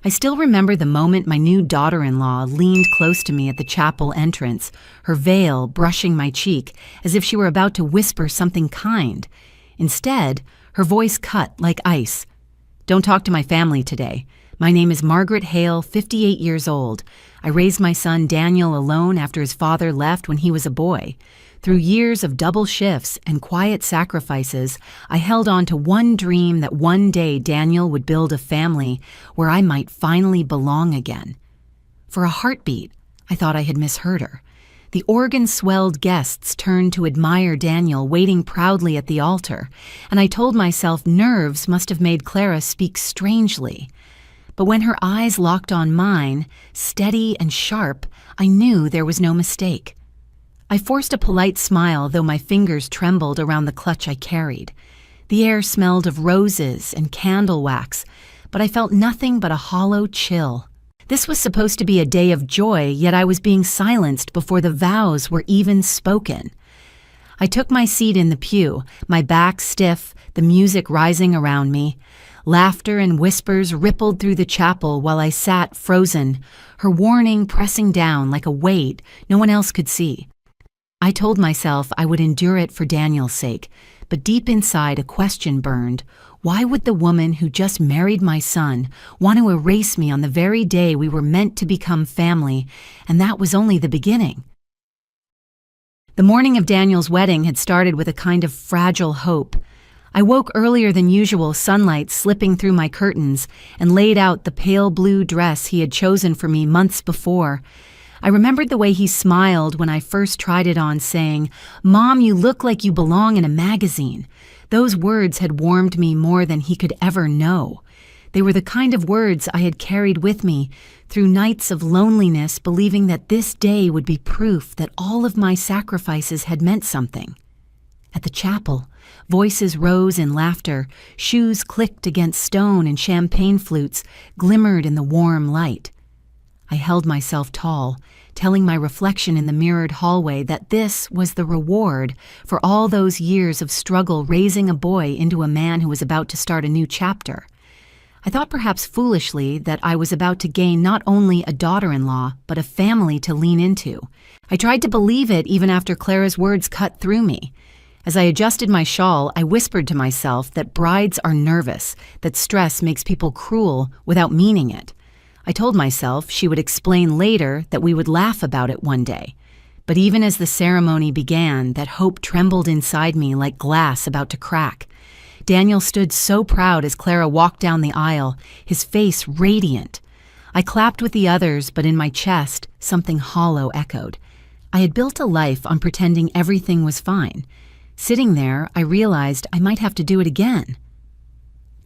I still remember the moment my new daughter-in-law leaned close to me at the chapel entrance, her veil brushing my cheek as if she were about to whisper something kind. Instead, her voice cut like ice. "Don't talk to my family today. My name is Margaret Hale, 58 years old. I raised my son Daniel alone after his father left when he was a boy. Through years of double shifts and quiet sacrifices, I held on to one dream that one day Daniel would build a family where I might finally belong again." For a heartbeat, I thought I had misheard her. The organ-swelled guests turned to admire Daniel waiting proudly at the altar, and I told myself nerves must have made Clara speak strangely. But when her eyes locked on mine, steady and sharp, I knew there was no mistake. I forced a polite smile, though my fingers trembled around the clutch I carried. The air smelled of roses and candle wax, but I felt nothing but a hollow chill. This was supposed to be a day of joy, yet I was being silenced before the vows were even spoken. I took my seat in the pew, my back stiff, the music rising around me. Laughter and whispers rippled through the chapel while I sat frozen, her warning pressing down like a weight no one else could see. I told myself I would endure it for Daniel's sake, but deep inside a question burned. Why would the woman who just married my son want to erase me on the very day we were meant to become family, and that was only the beginning? The morning of Daniel's wedding had started with a kind of fragile hope. I woke earlier than usual, sunlight slipping through my curtains, and laid out the pale blue dress he had chosen for me months before. I remembered the way he smiled when I first tried it on, saying, "Mom, you look like you belong in a magazine." Those words had warmed me more than he could ever know. They were the kind of words I had carried with me through nights of loneliness, believing that this day would be proof that all of my sacrifices had meant something. At the chapel, voices rose in laughter, shoes clicked against stone, and champagne flutes glimmered in the warm light. I held myself tall, telling my reflection in the mirrored hallway that this was the reward for all those years of struggle raising a boy into a man who was about to start a new chapter. I thought perhaps foolishly that I was about to gain not only a daughter-in-law, but a family to lean into. I tried to believe it even after Clara's words cut through me. As I adjusted my shawl, I whispered to myself that brides are nervous, that stress makes people cruel without meaning it. I told myself she would explain later that we would laugh about it one day. But even as the ceremony began, that hope trembled inside me like glass about to crack. Daniel stood so proud as Clara walked down the aisle, his face radiant. I clapped with the others, but in my chest, something hollow echoed. I had built a life on pretending everything was fine. Sitting there, I realized I might have to do it again.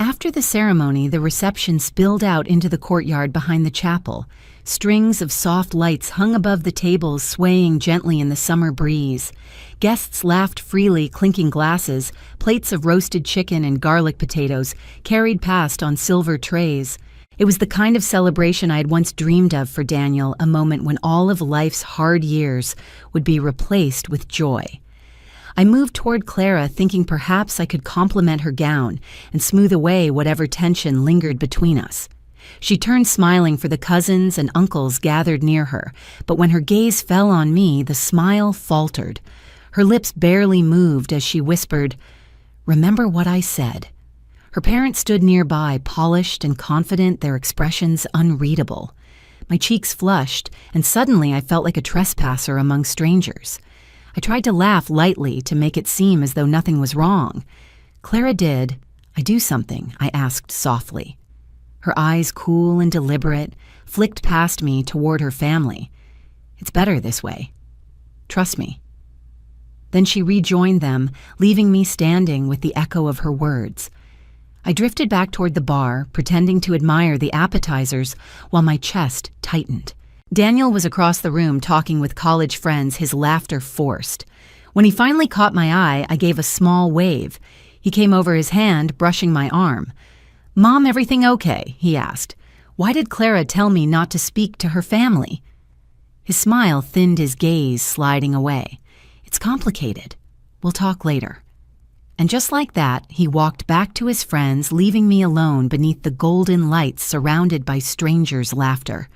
After the ceremony, the reception spilled out into the courtyard behind the chapel. Strings of soft lights hung above the tables, swaying gently in the summer breeze. Guests laughed freely, clinking glasses. Plates of roasted chicken and garlic potatoes carried past on silver trays. It was the kind of celebration I had once dreamed of for Daniel, a moment when all of life's hard years would be replaced with joy. I moved toward Clara, thinking perhaps I could compliment her gown and smooth away whatever tension lingered between us. She turned smiling for the cousins and uncles gathered near her, but when her gaze fell on me, the smile faltered. Her lips barely moved as she whispered, "Remember what I said." Her parents stood nearby, polished and confident, their expressions unreadable. My cheeks flushed, and suddenly I felt like a trespasser among strangers. I tried to laugh lightly to make it seem as though nothing was wrong. "Clara, did I do something?" I asked softly. Her eyes, cool and deliberate, flicked past me toward her family. "It's better this way. Trust me." Then she rejoined them, leaving me standing with the echo of her words. I drifted back toward the bar, pretending to admire the appetizers while my chest tightened. Daniel was across the room talking with college friends, his laughter forced. When he finally caught my eye, I gave a small wave. He came over his hand, brushing my arm. "Mom, everything okay?" he asked. "Why did Clara tell me not to speak to her family?" His smile thinned his gaze, sliding away. "It's complicated. We'll talk later." And just like that, he walked back to his friends, leaving me alone beneath the golden lights surrounded by strangers' laughter.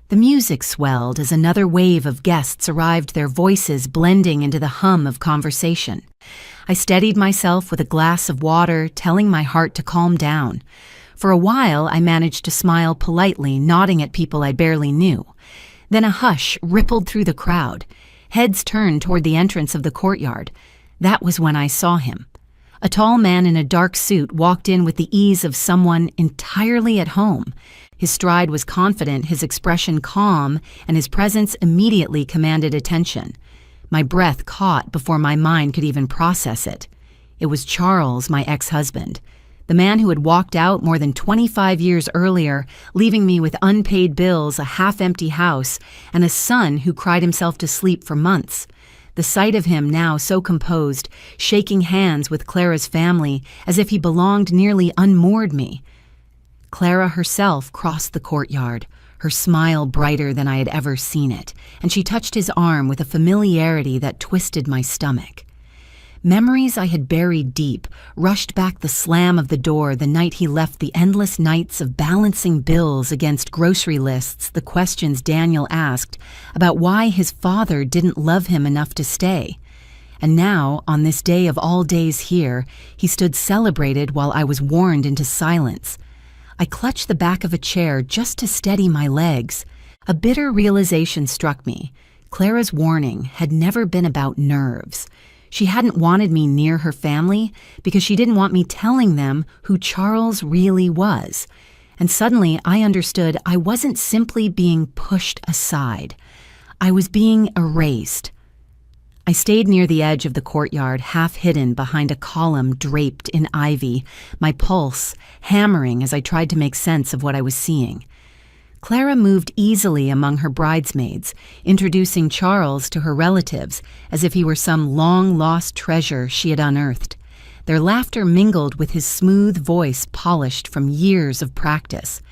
The music swelled as another wave of guests arrived, their voices blending into the hum of conversation. I steadied myself with a glass of water, telling my heart to calm down. For a while, I managed to smile politely, nodding at people I barely knew. Then a hush rippled through the crowd. Heads turned toward the entrance of the courtyard. That was when I saw him. A tall man in a dark suit walked in with the ease of someone entirely at home. His stride was confident, his expression calm, and his presence immediately commanded attention. My breath caught before my mind could even process it. It was Charles, my ex-husband, the man who had walked out more than 25 years earlier, leaving me with unpaid bills, a half-empty house, and a son who cried himself to sleep for months. The sight of him now so composed, shaking hands with Clara's family as if he belonged nearly unmoored me. Clara herself crossed the courtyard, her smile brighter than I had ever seen it, and she touched his arm with a familiarity that twisted my stomach. Memories I had buried deep rushed back the slam of the door the night he left, the endless nights of balancing bills against grocery lists, the questions Daniel asked about why his father didn't love him enough to stay. And now, on this day of all days here, he stood celebrated while I was warned into silence. I clutched the back of a chair just to steady my legs. A bitter realization struck me. Clara's warning had never been about nerves. She hadn't wanted me near her family because she didn't want me telling them who Charles really was. And suddenly I understood I wasn't simply being pushed aside. I was being erased. I stayed near the edge of the courtyard, half hidden behind a column draped in ivy, my pulse hammering as I tried to make sense of what I was seeing. Clara moved easily among her bridesmaids, introducing Charles to her relatives as if he were some long-lost treasure she had unearthed. Their laughter mingled with his smooth voice polished from years of practice.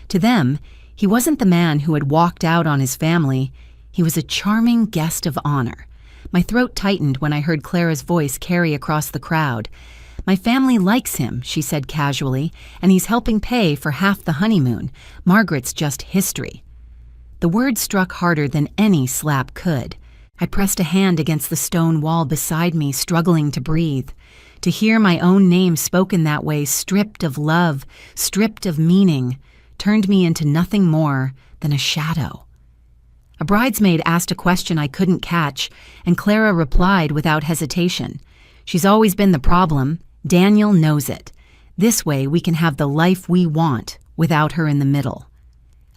To them, he wasn't the man who had walked out on his family. He was a charming guest of honor. My throat tightened when I heard Clara's voice carry across the crowd. "My family likes him," she said casually, "and he's helping pay for half the honeymoon. Margaret's just history." The word struck harder than any slap could. I pressed a hand against the stone wall beside me, struggling to breathe. To hear my own name spoken that way, stripped of love, stripped of meaning, turned me into nothing more than a shadow. A bridesmaid asked a question I couldn't catch, and Clara replied without hesitation. "She's always been the problem. Daniel knows it. This way we can have the life we want without her in the middle."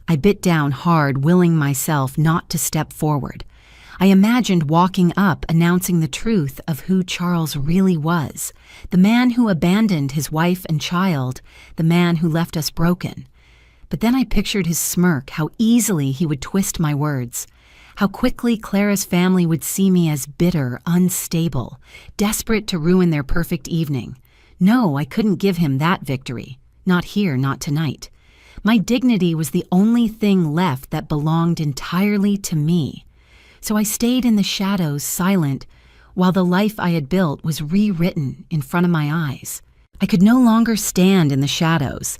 I bit down hard, willing myself not to step forward. I imagined walking up, announcing the truth of who Charles really was, the man who abandoned his wife and child, the man who left us broken. But then I pictured his smirk, how easily he would twist my words, how quickly Clara's family would see me as bitter, unstable, desperate to ruin their perfect evening. No, I couldn't give him that victory. Not here, not tonight. My dignity was the only thing left that belonged entirely to me. So I stayed in the shadows, silent, while the life I had built was rewritten in front of my eyes. I could no longer stand in the shadows.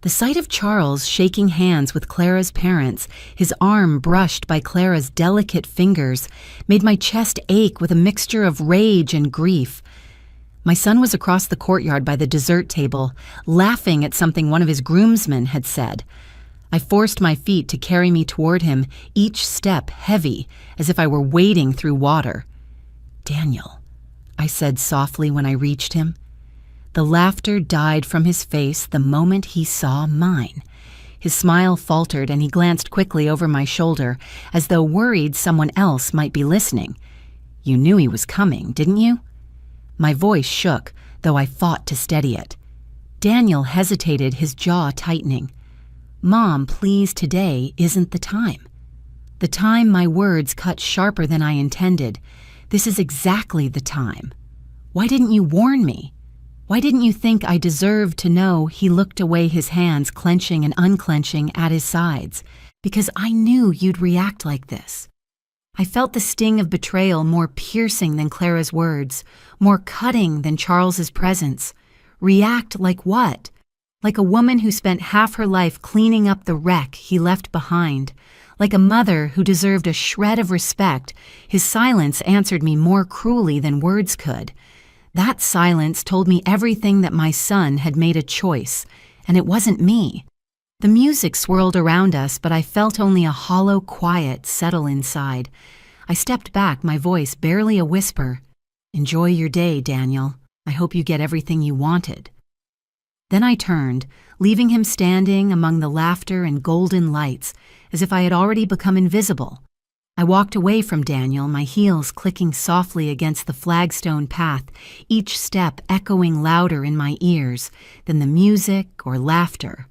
The sight of Charles shaking hands with Clara's parents, his arm brushed by Clara's delicate fingers, made my chest ache with a mixture of rage and grief. My son was across the courtyard by the dessert table, laughing at something one of his groomsmen had said. I forced my feet to carry me toward him, each step heavy, as if I were wading through water. "Daniel," I said softly when I reached him. The laughter died from his face the moment he saw mine. His smile faltered and he glanced quickly over my shoulder, as though worried someone else might be listening. "You knew he was coming, didn't you?" My voice shook, though I fought to steady it. Daniel hesitated, his jaw tightening. "Mom, please, today isn't the time." The time my words cut sharper than I intended. This is exactly the time. Why didn't you warn me? Why didn't you think I deserved to know? He looked away, his hands clenching and unclenching at his sides. Because I knew you'd react like this. I felt the sting of betrayal more piercing than Clara's words, more cutting than Charles's presence. React like what? Like a woman who spent half her life cleaning up the wreck he left behind. Like a mother who deserved a shred of respect, his silence answered me more cruelly than words could. That silence told me everything that my son had made a choice, and it wasn't me. The music swirled around us, but I felt only a hollow quiet settle inside. I stepped back, my voice barely a whisper. "Enjoy your day, Daniel. I hope you get everything you wanted." Then I turned, leaving him standing among the laughter and golden lights, as if I had already become invisible. I walked away from Daniel, my heels clicking softly against the flagstone path, each step echoing louder in my ears than the music or laughter.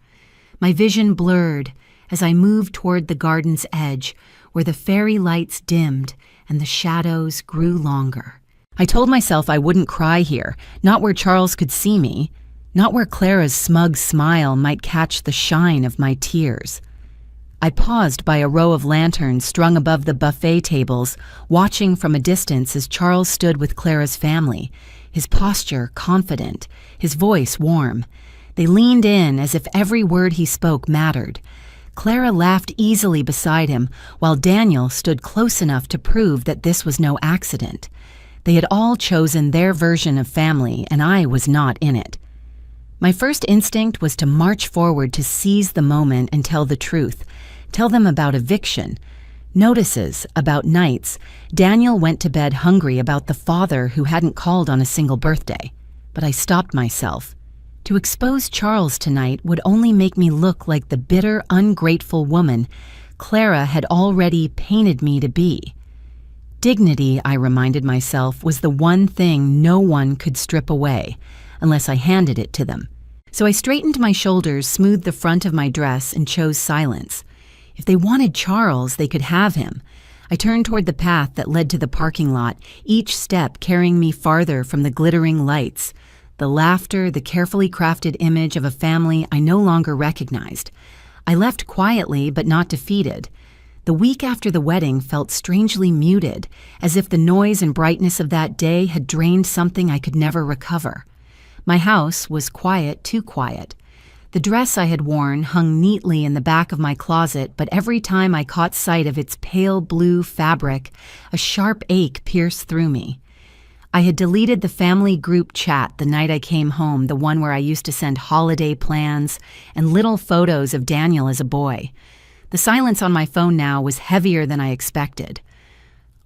My vision blurred as I moved toward the garden's edge, where the fairy lights dimmed and the shadows grew longer. I told myself I wouldn't cry here, not where Charles could see me, not where Clara's smug smile might catch the shine of my tears. I paused by a row of lanterns strung above the buffet tables, watching from a distance as Charles stood with Clara's family, his posture confident, his voice warm. They leaned in as if every word he spoke mattered. Clara laughed easily beside him, while Daniel stood close enough to prove that this was no accident. They had all chosen their version of family, and I was not in it. My first instinct was to march forward to seize the moment and tell the truth. Tell them about eviction, notices about nights. Daniel went to bed hungry about the father who hadn't called on a single birthday. But I stopped myself. To expose Charles tonight would only make me look like the bitter, ungrateful woman Clara had already painted me to be. Dignity, I reminded myself, was the one thing no one could strip away, unless I handed it to them. So I straightened my shoulders, smoothed the front of my dress, and chose silence. If they wanted Charles, they could have him. I turned toward the path that led to the parking lot, each step carrying me farther from the glittering lights. The laughter, the carefully crafted image of a family I no longer recognized. I left quietly but not defeated. The week after the wedding felt strangely muted, as if the noise and brightness of that day had drained something I could never recover. My house was quiet, too quiet. The dress I had worn hung neatly in the back of my closet, but every time I caught sight of its pale blue fabric, a sharp ache pierced through me. I had deleted the family group chat the night I came home, the one where I used to send holiday plans and little photos of Daniel as a boy. The silence on my phone now was heavier than I expected.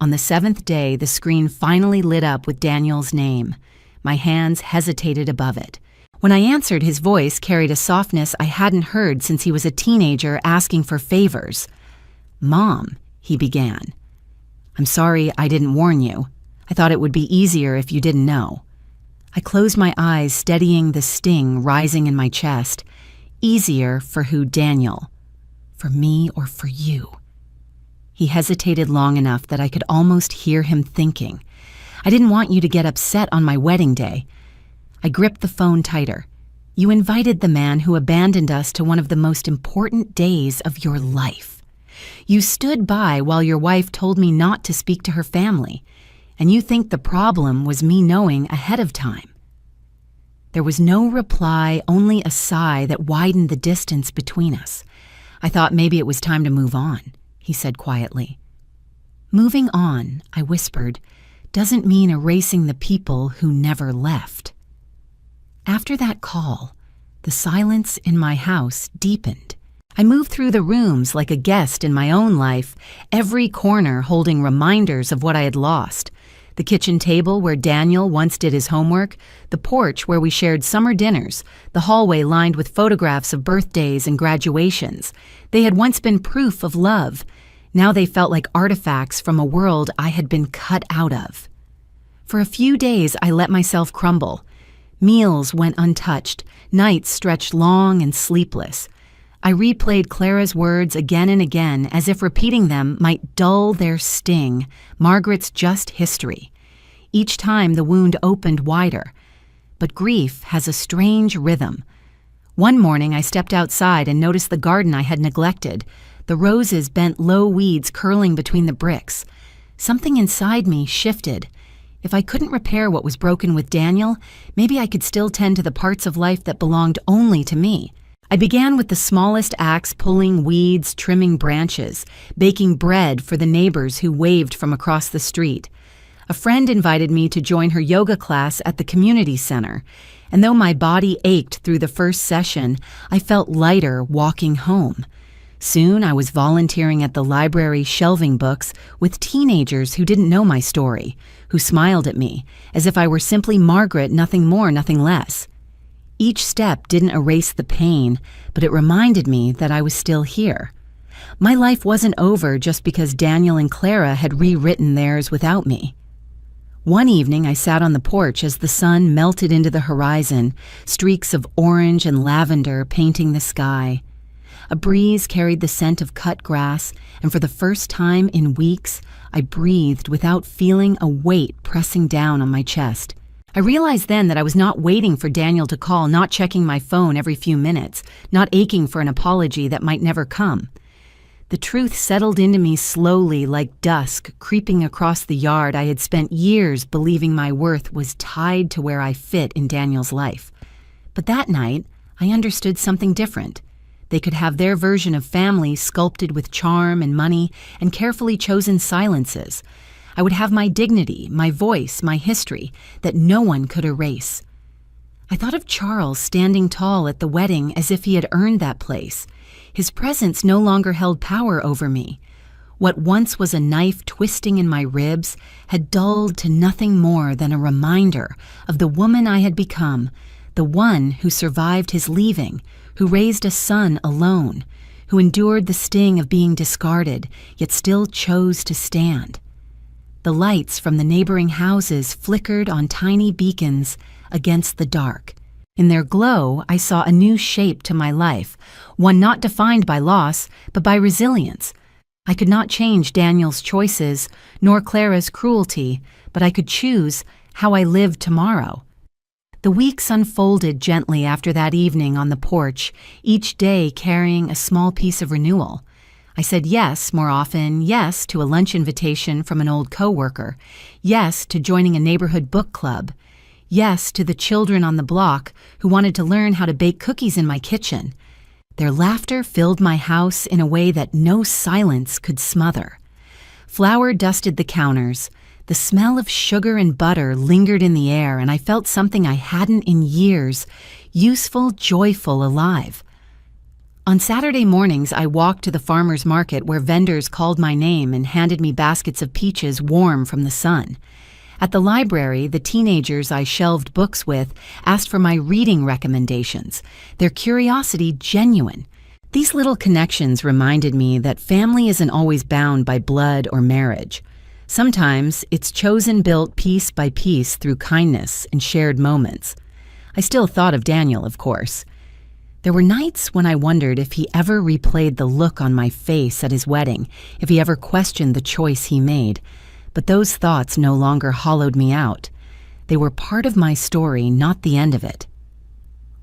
On the 7th day, the screen finally lit up with Daniel's name. My hands hesitated above it. When I answered, his voice carried a softness I hadn't heard since he was a teenager asking for favors. "Mom," he began. "I'm sorry I didn't warn you. I thought it would be easier if you didn't know." I closed my eyes, steadying the sting rising in my chest. Easier for who, Daniel? For me or for you? He hesitated long enough that I could almost hear him thinking. "I didn't want you to get upset on my wedding day." I gripped the phone tighter. "You invited the man who abandoned us to one of the most important days of your life. You stood by while your wife told me not to speak to her family. And you think the problem was me knowing ahead of time." There was no reply, only a sigh that widened the distance between us. "I thought maybe it was time to move on," he said quietly. "Moving on," I whispered, "doesn't mean erasing the people who never left." After that call, the silence in my house deepened. I moved through the rooms like a guest in my own life, every corner holding reminders of what I had lost. The kitchen table where Daniel once did his homework, the porch where we shared summer dinners, the hallway lined with photographs of birthdays and graduations. They had once been proof of love. Now they felt like artifacts from a world I had been cut out of. For a few days, I let myself crumble. Meals went untouched, nights stretched long and sleepless. I replayed Clara's words again and again, as if repeating them might dull their sting, Margaret's just history. Each time the wound opened wider. But grief has a strange rhythm. One morning I stepped outside and noticed the garden I had neglected, the roses bent low weeds curling between the bricks. Something inside me shifted. If I couldn't repair what was broken with Daniel, maybe I could still tend to the parts of life that belonged only to me. I began with the smallest acts, pulling weeds, trimming branches, baking bread for the neighbors who waved from across the street. A friend invited me to join her yoga class at the community center, and though my body ached through the first session, I felt lighter walking home. Soon I was volunteering at the library shelving books with teenagers who didn't know my story, who smiled at me, as if I were simply Margaret, nothing more, nothing less. Each step didn't erase the pain, but it reminded me that I was still here. My life wasn't over just because Daniel and Clara had rewritten theirs without me. One evening I sat on the porch as the sun melted into the horizon, streaks of orange and lavender painting the sky. A breeze carried the scent of cut grass, and for the first time in weeks, I breathed without feeling a weight pressing down on my chest. I realized then that I was not waiting for Daniel to call, not checking my phone every few minutes, not aching for an apology that might never come. The truth settled into me slowly like dusk, creeping across the yard I had spent years believing my worth was tied to where I fit in Daniel's life. But that night, I understood something different. They could have their version of family sculpted with charm and money and carefully chosen silences. I would have my dignity, my voice, my history that no one could erase. I thought of Charles standing tall at the wedding as if he had earned that place. His presence no longer held power over me. What once was a knife twisting in my ribs had dulled to nothing more than a reminder of the woman I had become, the one who survived his leaving, who raised a son alone, who endured the sting of being discarded, yet still chose to stand. The lights from the neighboring houses flickered on tiny beacons against the dark. In their glow, I saw a new shape to my life, one not defined by loss, but by resilience. I could not change Daniel's choices, nor Clara's cruelty, but I could choose how I lived tomorrow. The weeks unfolded gently after that evening on the porch, each day carrying a small piece of renewal. I said yes more often, yes to a lunch invitation from an old coworker, yes to joining a neighborhood book club, yes to the children on the block who wanted to learn how to bake cookies in my kitchen. Their laughter filled my house in a way that no silence could smother. Flour dusted the counters. The smell of sugar and butter lingered in the air, and I felt something I hadn't in years, useful, joyful, alive. On Saturday mornings, I walked to the farmer's market where vendors called my name and handed me baskets of peaches warm from the sun. At the library, the teenagers I shelved books with asked for my reading recommendations, their curiosity genuine. These little connections reminded me that family isn't always bound by blood or marriage. Sometimes it's chosen built piece by piece through kindness and shared moments. I still thought of Daniel, of course. There were nights when I wondered if he ever replayed the look on my face at his wedding, if he ever questioned the choice he made. But those thoughts no longer hollowed me out. They were part of my story, not the end of it.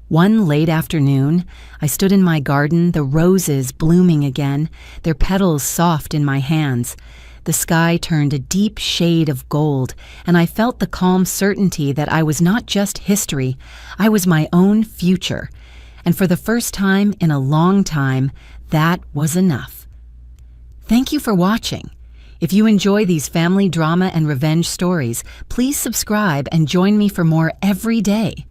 One late afternoon, I stood in my garden, the roses blooming again, their petals soft in my hands. The sky turned a deep shade of gold, and I felt the calm certainty that I was not just history, I was my own future. And for the first time in a long time, that was enough. Thank you for watching. If you enjoy these family drama and revenge stories, please subscribe and join me for more every day.